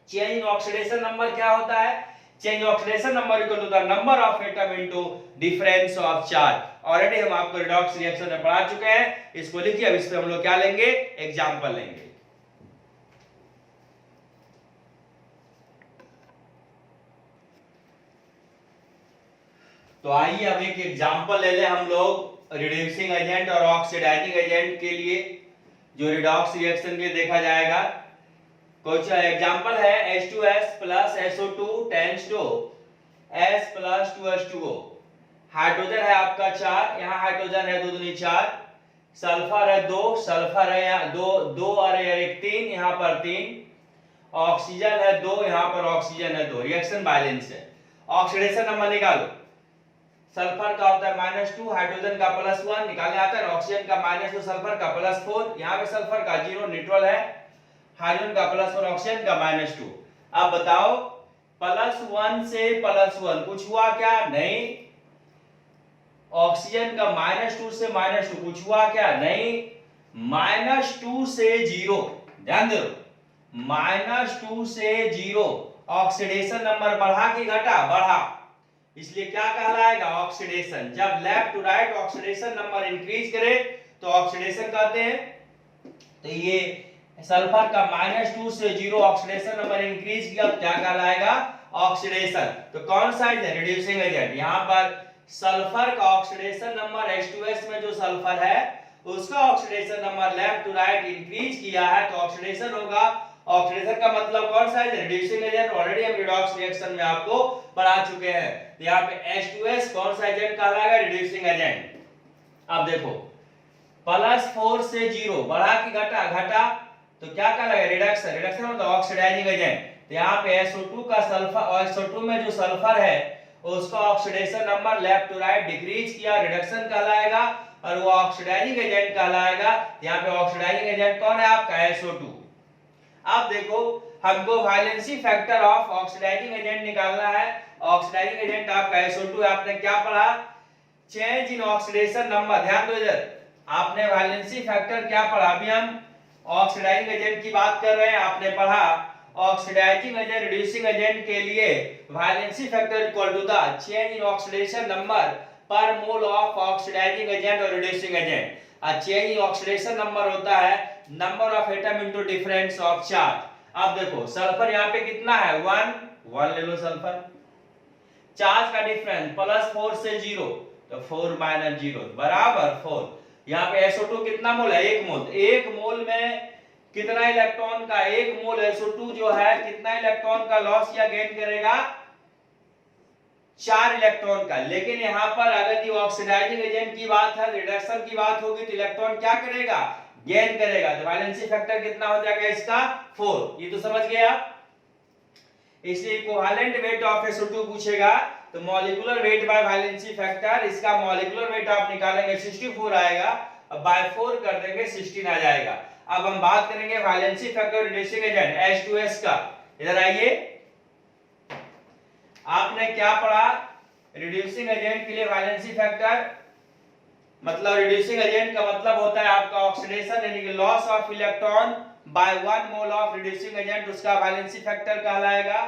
Speaker 1: Change in oxidation number क्या होता है? Change oxidation number equal to the number of atom into difference of charge. Already हम आपको redox reaction में पढ़ा चुके हैं, इसको लिखिए। अब इस पे हम लोग क्या लेंगे, एग्जांपल लेंगे। तो आइए अब एक एग्जांपल ले लें हम लोग रिड्यूसिंग एजेंट और ऑक्सीडाइजिंग एजेंट के लिए, जो रिडॉक्स रिएक्शन के देखा जाएगा। कुछ एग्जांपल है H2S plus SO2 tends to S plus 2H2O। Hydrogen है आपका 4, यहाँ हाइड्रोजन है 2 दूनी 4, सल्फर है 2, सल्फर है यहाँ 2 और 1 3, यहाँ पर 3, ऑक्सीजन है 2, यहाँ पर ऑक्सीजन है 2। रिएक्शन बैलेंस है। ऑक्सीडेशन नंबर निकालो। सल्फर का होता है -2, हाइड्रोजन का +1 निकालने आता है, ऑक्सीजन का -2, सल्फर का +4, यहाँ पे सल्फर का 0 न्यूट्रल है, हाइड्रोजन का +1, ऑक्सीजन का -2। अब बताओ +1 से +1 कुछ हुआ क्या? नहीं। ऑक्सीजन का -2 से -2 कुछ हुआ क्या? नहीं। -2 से 0, ध्यान दो, -2 से 0 ऑक्सीडेशन नंबर बढ़ा कि घटा? बढ़ा, इसलिए क्या कहलाएगा? ऑक्सीडेशन। जब left to right oxidation number increase करे तो ऑक्सीडेशन कहते हैं। तो ये सल्फर का -2 से 0 ऑक्सीडेशन नंबर इंक्रीज किया तो क्या कहलाएगा? ऑक्सीडेशन। तो कौन सा है? Reducing agent. यहाँ पर सल्फर का ऑक्सीडेशन नंबर H2S में जो सल्फर है उसका oxidation number left to right increase किया है तो ऑक्सीडेशन होगा। ऑक्सीडेशन का मतलब कौन सा है? Reducing agent. ऑलरेडी हम रिडॉक्स रिएक्शन में आपको पढ़ा चुके हैं। तो यहाँ पे H2S कौन सा एजेंट कहलाएगा? Reducing agent. अब देखो +4 से 0 बढ़ा कि घटा? घटा, तो क्या कहलाएगा? रिडक्शन। रिडक्शन मतलब ऑक्सीडाइजिंग एजेंट। तो यहाँ पे SO2 का सल्फर और SO2 में जो सल्फर है उसका oxidation number left to right decrease किया, रिडक्शन कहलाएगा, और वो ऑक्सीडाइजिंग एजेंट कहलाएगा। यहाँ पे ऑक्सीडाइजिंग एजेंट कौन है आपका? SO2। अब देखो हमको valency factor of oxidising agent निकालना है। ऑक्सीडाइजिंग एजेंट आपका SO2 है। आपने क्या पढ़ा? Change in oxidation number. ध्यान दो इधर, आपने वैलेंसी फैक्टर क्या पढ़ा? अभी हम ऑक्सीडाइजिंग एजेंट की बात कर रहे हैं। आपने पढ़ा ऑक्सीडाइजिंग एजेंट रिड्यूसिंग एजेंट के लिए valency factor equal to the change in oxidation number पर मोल ऑफ ऑक्सीडाइजिंग एजेंट और reducing agent. Change in oxidation number होता है number of atom into difference of charge. अब देखो सल्फर यहाँ पे कितना है? 1 ले लो सल्फर। चार्ज का डिफरेंस +4 से 0 तो 4 - 0 बराबर 4। यहाँ पे SO2 कितना मोल है? 1 मोल। 1 मोल में कितना इलेक्ट्रॉन का? 1 मोल SO2 जो है कितना इलेक्ट्रॉन का लॉस या गेन करेगा? 4 इलेक्ट्रॉन का। लेकिन यहाँ पर अगर ये ऑक्सीडाइजिंग एजेंट की बात है, रिडक्शन की बात होगी तो इलेक्ट्रॉन क्या करेगा? गेन करेगा। तो वैलेंसी फैक्टर कितना हो जाएगा इसका? 4। ये तो समझ गए आप। इसलिए इक्विवेलेंट वेट ऑफ SO2 पूछेगा तो molecular weight by valency factor, इसका मॉलिक्यूलर वेट आप निकालेंगे 64 आएगा, अब बाय 4 कर देंगे 16 आ जाएगा। अब हम बात करेंगे valency factor reducing agent H2S का। इधर आइए, आपने क्या पढ़ा? रिड्यूसिंग एजेंट के लिए वैलेंसी फैक्टर मतलब रिड्यूसिंग एजेंट का मतलब होता है आपका ऑक्सीडेशन यानी कि loss of electron by 1 mole of reducing agent, उसका वैलेंसी फैक्टर कहलाएगा।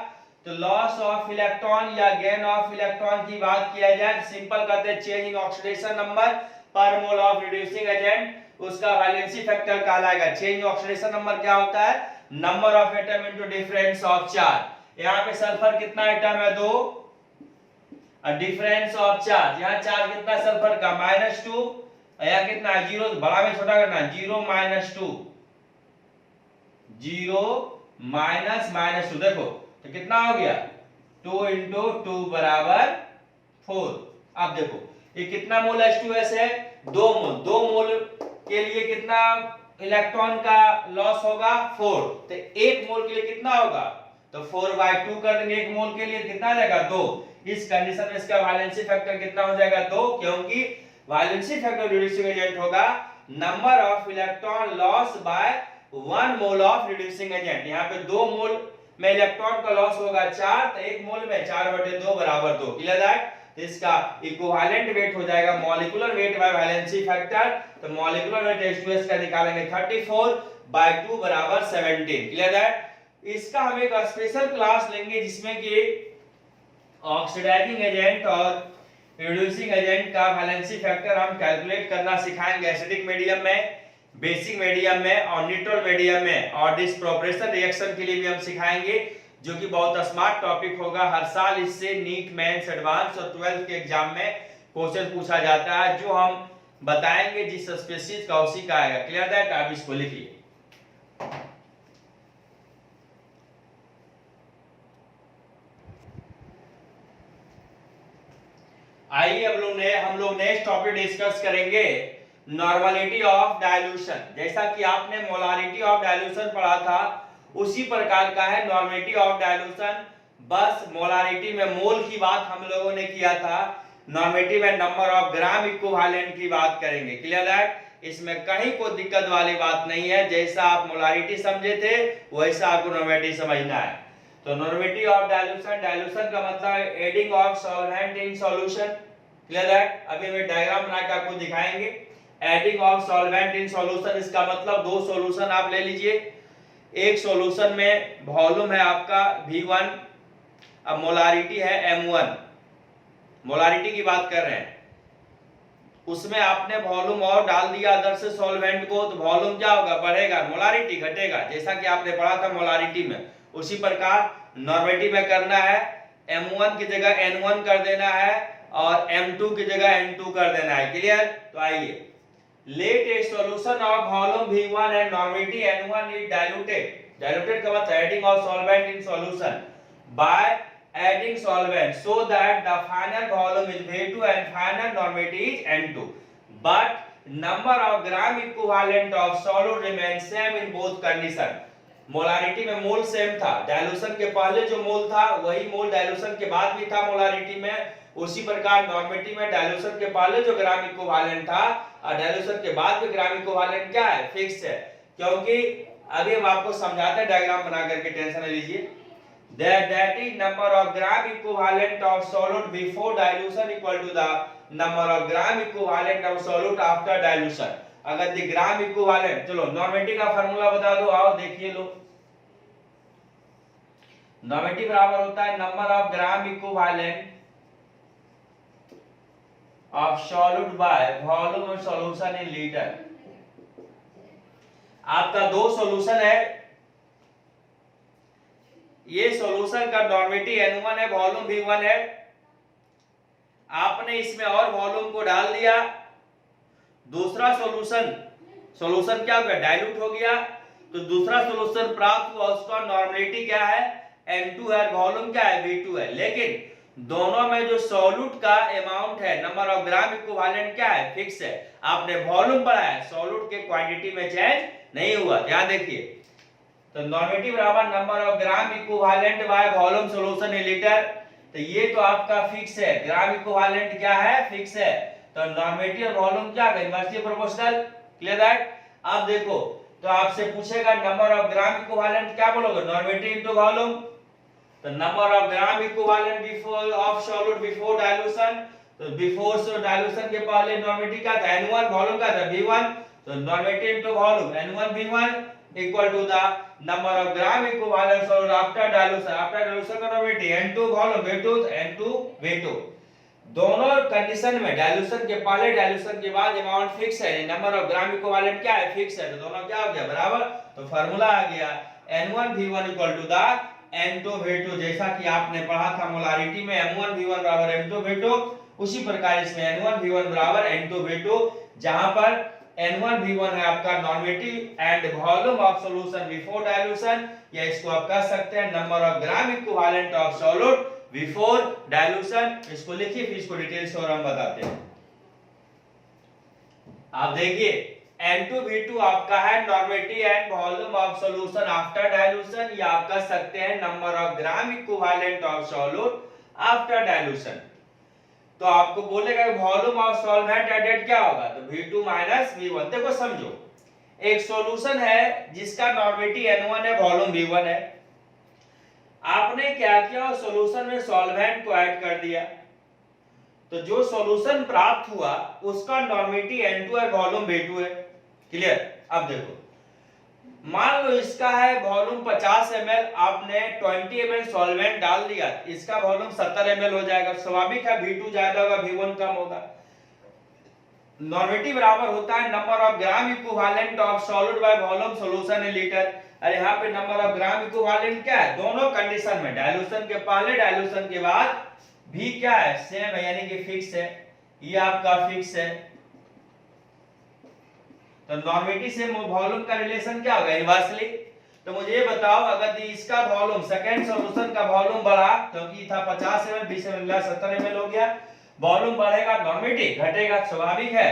Speaker 1: तो लॉस ऑफ इलेक्ट्रॉन या गेन ऑफ इलेक्ट्रॉन की बात किया जाए सिंपल कहते हैं चेंज इन ऑक्सीडेशन नंबर पर मोल ऑफ रिड्यूसिंग एजेंट, उसका वैलेंसी फैक्टर कहलाएगा। चेंज ऑक्सीडेशन नंबर क्या होता है? Number of atom into difference of charge. यहाँ पे सल्फर कितना एटम है? 2। डिफरेंस ऑफ चार्ज, यहाँ चार्ज कितना सल्फर का? -2, यहाँ कितना है? 0, बड़ा में छोटा करना, 0 - 2, 0 -2। देखो तो कितना हो गया? 2 × 2 बराबर 4। अब देखो ये कितना मोल H2S है? 2 मोल। 2 मोल के लिए कितना इलेक्ट्रॉन का लॉस होगा? 4। तो 1 मोल के लिए कितना होगा? तो 4/2 कर देंगे। 1 मोल के लिए कितना आ जाएगा? 2। इस कंडीशन में इसका वैलेंसी फैक्टर कितना हो जाएगा? 2, क्योंकि वैलेंसी फैक्टर रिड्यूसिंग एजेंट होगा number of electron loss by 1 mole of reducing agent. यहाँ पे 2 मोल में इलेक्ट्रॉन का लॉस होगा 4, तो 1 मोल में 4/2 बराबर 2। Clear that? तो इसका इक्विवेलेंट वेट हो जाएगा molecular weight by valency factor. तो मॉलिक्यूलर वेट H2S का निकालेंगे 34/2 बराबर 17। Clear that? इसका हम एक स्पेशल क्लास लेंगे जिसमें कि ऑक्सीडाइजिंग एजेंट और रिड्यूसिंग एजेंट का वैलेंसी फैक्टर हम कैलकुलेट करना सिखाएंगे एसिडिक मीडियम में, बेसिक मीडियम में और न्यूट्रल मीडियम में, और डिसप्रोपोर्शन रिएक्शन के लिए भी हम सिखाएंगे, जो कि बहुत स्मार्ट टॉपिक होगा। हर साल इससे नीट, मेंस, एडवांस और 12th के एग्जाम में क्वेश्चन पूछा जाता है, जो हम बताएंगे जिस स्पेसिस का उसी का आएगा। Clear that? आप इसको लिखिए। आइए हम लोग नेक्स्ट टॉपिक डिस्कस करेंगे नॉर्मलिटी ऑफ डाइल्यूशन। जैसा कि आपने मोलारिटी ऑफ डाइल्यूशन पढ़ा था, उसी प्रकार का है नॉर्मलिटी ऑफ डाइल्यूशन। बस मोलारिटी में मोल की बात हम लोगों ने किया था, नॉर्मलिटी में नंबर ऑफ ग्राम इक्विवेलेंट की बात करेंगे। क्लियर है? इसमें कहीं कोई दिक्कत वाली बात नहीं है। जैसा आप मोलारिटी समझे थे वैसा आपको नॉर्मलिटी समझना है। तो नॉर्मलिटी ऑफ डाइल्यूशन, डाइल्यूशन का मतलब है adding of solvent in solution. Clear है? अभी मैं डायग्राम बना के आपको दिखाएंगे। Adding of solvent in solution, इसका मतलब दो सॉल्यूशन आप ले लीजिए। एक सॉल्यूशन में वॉल्यूम है आपका V1, अब मोलारिटी है M1, मोलारिटी की बात कर रहे हैं। उसमें आपने वॉल्यूम और डाल दिया अदर से सॉल्वेंट को, तो वॉल्यूम क्या होगा? बढ़ेगा, मोलारिटी घटेगा, जैसा कि आपने पढ़ा था मोलारिटी में। उसी प्रकार नॉर्मलिटी में करना है, M1 की जगह N1 कर देना है और M2 की जगह N2 कर देना है। क्लियर? तो आइए, let a solution of volume V1 and normality N1 is diluted. Diluted का मतलब adding of solvent in solution by adding solvent so that the final volume is V2 and final normality is N2, but number of gram equivalent of solute remains same in both condition। Molarity में mole same था, dilution के पहले जो मोल था वही मोल dilution के बाद भी था मोलारिटी में। उसी प्रकार नॉर्मलिटी में डाइल्यूशन के पहले जो ग्राम इक्विवेलेंट था और डाइल्यूशन के बाद भी ग्राम इक्विवेलेंट क्या है? फिक्स है। क्योंकि अभी हम आपको समझाते हैं डायग्राम बना करके, टेंशन नहीं लीजिए। that is number of gram equivalent of solute before dilution equal to the number of gram equivalent of solute after dilution। अगर दी ग्राम इक्विवेलेंट, चलो नॉर्मलिटी का फार्मूला बता दो, आओ देखिए लो। नॉर्मलिटी बराबर होता है number of gram equivalent of solute by volume of solution in litre. आपका दो सॉल्यूशन है, ये सॉल्यूशन का नॉर्मलिटी N1 है, वॉल्यूम V1 है। आपने इसमें और वॉल्यूम को डाल दिया, दूसरा सॉल्यूशन क्या हो गया? डाइल्यूट हो गया। तो दूसरा सॉल्यूशन प्राप्त हुआ, उसका नॉर्मलिटी क्या है? N2 है, वॉल्यूम क्या है? V2 है। लेकिन दोनों में जो सॉल्यूट का अमाउंट है, नंबर ऑफ ग्राम इक्विवेलेंट क्या है? फिक्स है। आपने वॉल्यूम बढ़ाया, सॉल्यूट के क्वांटिटी में चेंज नहीं हुआ। ध्यान देखिए, तो नॉर्मलिटी बराबर number of gram equivalent by volume solution in litre. तो ये तो आपका फिक्स है, ग्राम इक्विवेलेंट क्या है? फिक्स है। तो नॉर्मलिटी और वॉल्यूम क्या है? Inversely proportional. Clear that? अब देखो, तो आपसे पूछेगा नंबर ऑफ ग्राम इक्विवेलेंट, क्या बोलोगे? Normality into volume. तो number of gram equivalent before of solute before dilution, तो बिफोर डाइल्यूशन के पहले नॉर्मलिटी क्या था? N1, वॉल्यूम क्या था? V1। तो normality into volume N1 V1 equal to the number of gram equivalent solute after dilution। after dilution का normality N2 volume V2, N2 V2। दोनों कंडीशन में डाइल्यूशन के पहले डाइल्यूशन के बाद अमाउंट फिक्स है, नंबर ऑफ ग्राम इक्विवेलेंट क्या है? फिक्स है। तो दोनों क्या हो गया? बराबर। तो फार्मूला आ गया N1 V1 equal to the N2 V2। जैसा कि आपने पढ़ा था मोलारिटी में M1 V1 बराबर M2 V2, उसी प्रकार इसमें N1 V1 बराबर N2 V2, जहां पर N1 V1 है आपका normality and volume of solution before dilution, या इसको आप कह सकते हैं number of gram equivalent of solute before dilution. इसको लिखिए, फिर इसको डिटेल्स और हम बताते हैं। आप देखिए N2 V2 आपका है normality and volume of solution after dilution, या आप कह सकते हैं number of gram equivalent of solute after dilution. तो आपको बोलेगा वॉल्यूम ऑफ सॉल्वेंट एडेड क्या होगा? तो V2 माइनस V1। देखो समझो, एक सॉल्यूशन है जिसका नॉर्मलिटी N1 है, वॉल्यूम V1 है। आपने क्या किया? सॉल्यूशन में सॉल्वेंट को ऐड कर दिया, तो जो सॉल्यूशन प्राप्त हुआ उसका नॉर्मलिटी N2 है, वॉल्यूम V2 है। क्लियर? अब देखो, मान लो इसका है वॉल्यूम 50 ml, आपने 20 ml सॉल्वेंट डाल दिया, इसका वॉल्यूम 70 ml हो जाएगा। स्वाभाविक है V2 ज्यादा होगा, V1 कम होगा। नॉर्मेटिव बराबर होता है number of gram equivalent of solid by volume solution in litre. और यहाँ पे नंबर ऑफ ग्राम इक्विवेलेंट क्या है, दोनों कंडीशन में, डाइल्यूशन के पहले डाइल्यूशन के बाद भी क्या है, सेम है, यानी कि फिक्स है। ये आपका फिक्स है। तो नॉर्मेटिव से वॉल्यूम का रिलेशन क्या होगा, इनवर्सली। तो मुझे ये बताओ, अगर इसका वॉल्यूम सेकेंड सॉल्यूशन का वॉल्यूम बढ़ा, क्योंकि था 50 ml, 20 ml 70 ml हो गया, वॉल्यूम बढ़ेगा, नॉर्मेटिव घटेगा, स्वाभाविक है।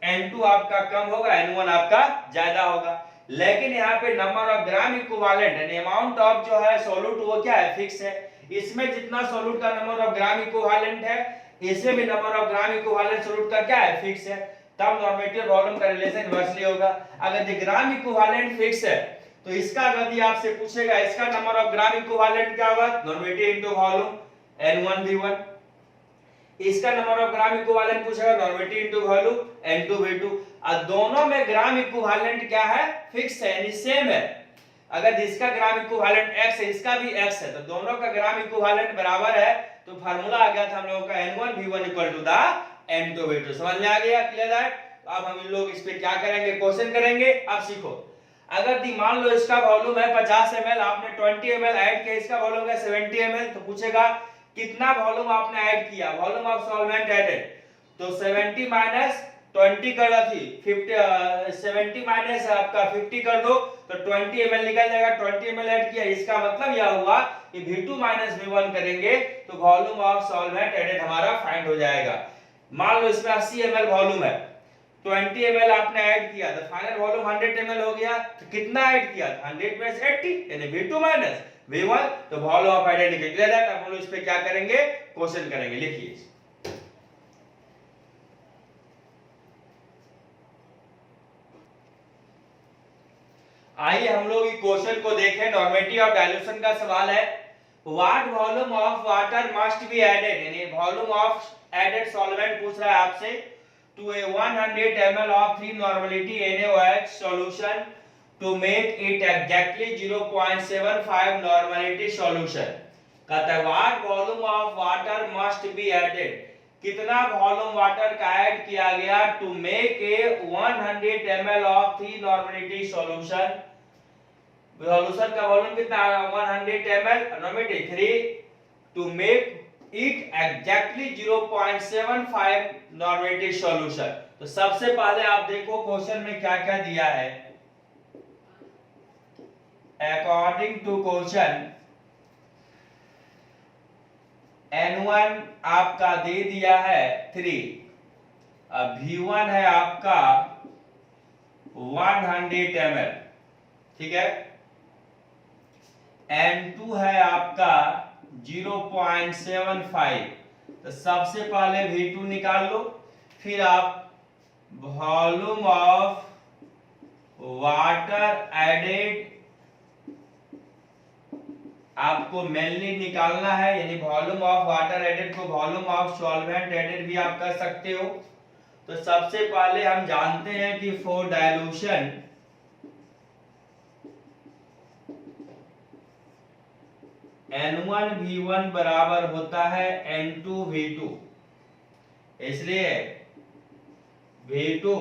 Speaker 1: N2 आपका कम होगा, N1 आपका ज्यादा होगा। लेकिन यहाँ पे नंबर ऑफ ग्राम इक्विवेलेंट यानी अमाउंट ऑफ जो है सॉल्यूट, वो क्या है, फिक्स है। इसमें जितना सॉल्यूट का नंबर ऑफ ग्राम इक्विवेलेंट है, इसमें भी number of gram equivalent solute का क्या है, फिक्स है। तब नॉर्मेटिव वॉल्यूम का रिलेशन इनवर्सली होगा। अगर ग्राम इक्विवेलेंट फिक्स है तो इसका यदि आपसे पूछेगा इसका नंबर ऑफ ग्राम इक्विवेलेंट क्या होगा, नॉर्मेटिव इनटू वॉल्यूम N1V1। इसका नंबर ऑफ ग्राम इक्विवेलेंट पूछेगा, नॉर्मेटिव इनटू वॉल्यूम N2V2। और दोनों में ग्राम इक्विवेलेंट क्या है, फिक्स है, यानी सेम है। अगर इसका ग्राम इक्विवेलेंट x है, इसका भी x है, तो दोनों का ग्राम इक्विवेलेंट बराबर है। तो फार्मूला आ गया था हम लोगों का N1V1 equal to the N2V2। समझ में आ गया, क्लियर है। अब हम इन लोग इस पे क्या करेंगे, क्वेश्चन करेंगे। अब सीखो, अगर मान लो इसका वॉल्यूम है 50 ml, आपने 20 ml ऐड किया, इसका वॉल्यूम है 70 ml, तो पूछेगा कितना वॉल्यूम आपने ऐड किया, वॉल्यूम ऑफ सॉल्वेंट एडेड। तो 70 माइनस 20 कर थी 50, 70 माइनस आपका 50 कर दो तो 20 ml निकल जाएगा। 20 ml ऐड किया, इसका मतलब यह हुआ कि V2 माइनस V1 करेंगे तो वॉल्यूम ऑफ सॉल्वेंट एडेड हमारा फाइंड हो जाएगा। मान लो इसमें 80 ml वॉल्यूम है, 20 ml आपने ऐड किया तो फाइनल वॉल्यूम 100 ml हो गया। तो कितना ऐड किया, 100 में 80, यानी V2 माइनस V1, तो वॉल्यूम ऑफ एडेड निकल जाएगा। अब हम लोग इस पे क्या करेंगे, क्वेश्चन करेंगे। लिखिए, आइए हम लोग इस क्वेश्चन को देखें। नॉर्मेटिव ऑफ डाइल्यूशन का सवाल है। What volume of water must be added, यानी वॉल्यूम ऑफ एडेड सॉल्वेंट पूछ रहा है आपसे, to a 100 ml of 3 normality NaOH solution to make it exactly 0.75 normality solution. कहता है what volume of water must be added, कितना volume water का add किया गया to make a 100 ml of 3 normality solution. Solution का volume कितना है, 100 ml, normality 3, to make it exactly 0.75 normality solution. तो सबसे पहले आप देखो क्वेश्चन में क्या क्या दिया है। अकॉर्डिंग टू क्वेश्चन N1 आपका दे दिया है 3, अब V1 है आपका 100 ml, ठीक है। N2 है आपका 0.75। तो सबसे पहले V2 निकाल लो, फिर आप वॉल्यूम ऑफ वाटर एडेड आपको मेनली निकालना है, यानी वॉल्यूम ऑफ वाटर एडेड को वॉल्यूम ऑफ सॉल्वेंट एडेड भी आप कर सकते हो। तो सबसे पहले हम जानते हैं कि फॉर डाइल्यूशन N1V1 बराबर होता है N2V2, इसलिए V2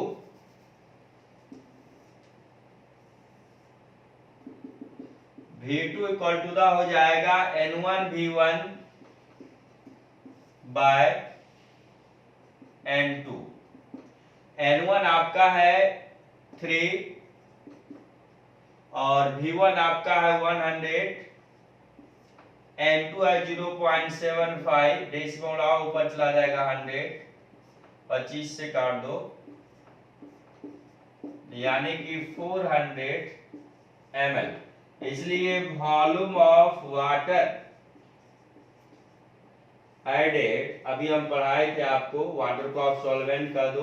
Speaker 1: इक्वल टू दा हो जाएगा N1V1 बाय N2। N1 आपका है 3 और V1 आपका है 100, N2 है 0.75, डेसिमल आओ ऊपर चला जाएगा 100, 25 से काट दो, यानी कि 400 ml। इसलिए वॉल्यूम ऑफ वाटर एडेड, अभी हम पढ़ाए थे आपको, वाटर को आप सॉल्वेंट कर दो,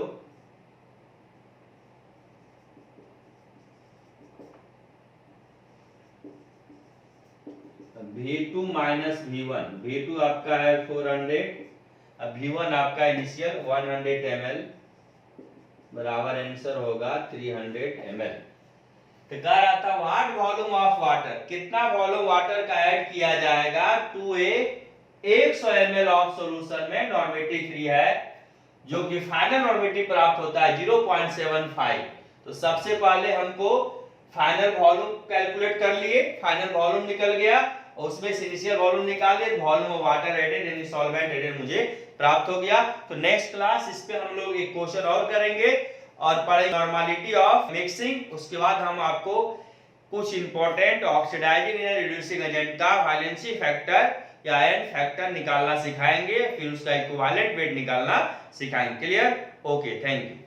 Speaker 1: V2 माइनस V1, V2 आपका है 400, अब V1 आपका इनिशियल 100 ml, बराबर आंसर होगा 300 ml। तो कह रहा था व्हाट वॉल्यूम ऑफ वाटर, कितना वॉल्यूम वाटर का ऐड किया जाएगा to a 100 ml of solution में नॉर्मेटिव फ्री है, जो कि फाइनल नॉर्मेटिव प्राप्त होता है 0.75। तो सबसे पहले हमको फाइनल वॉल्यूम कैलकुलेट कर लिए, फाइनल वॉल्यूम निकल गया और उसमें से इनिशियल वॉल्यूम निकाले, वॉल्यूम ऑफ वाटर एडेड यानी सॉल्वेंट एडेड मुझे प्राप्त हो गया। तो नेक्स्ट क्लास इस पे हम लोग एक क्वेश्चन और करेंगे और पढ़ेंगे नॉर्मलिटी ऑफ मिक्सिंग। उसके बाद हम आपको कुछ इंपॉर्टेंट ऑक्सीडाइजिंग या रिड्यूसिंग एजेंट का वैलेंसी फैक्टर या आयन फैक्टर निकालना सिखाएंगे, फिर उसका इक्विवेलेंट वेट निकालना सिखाएंगे। क्लियर? Okay, thank you.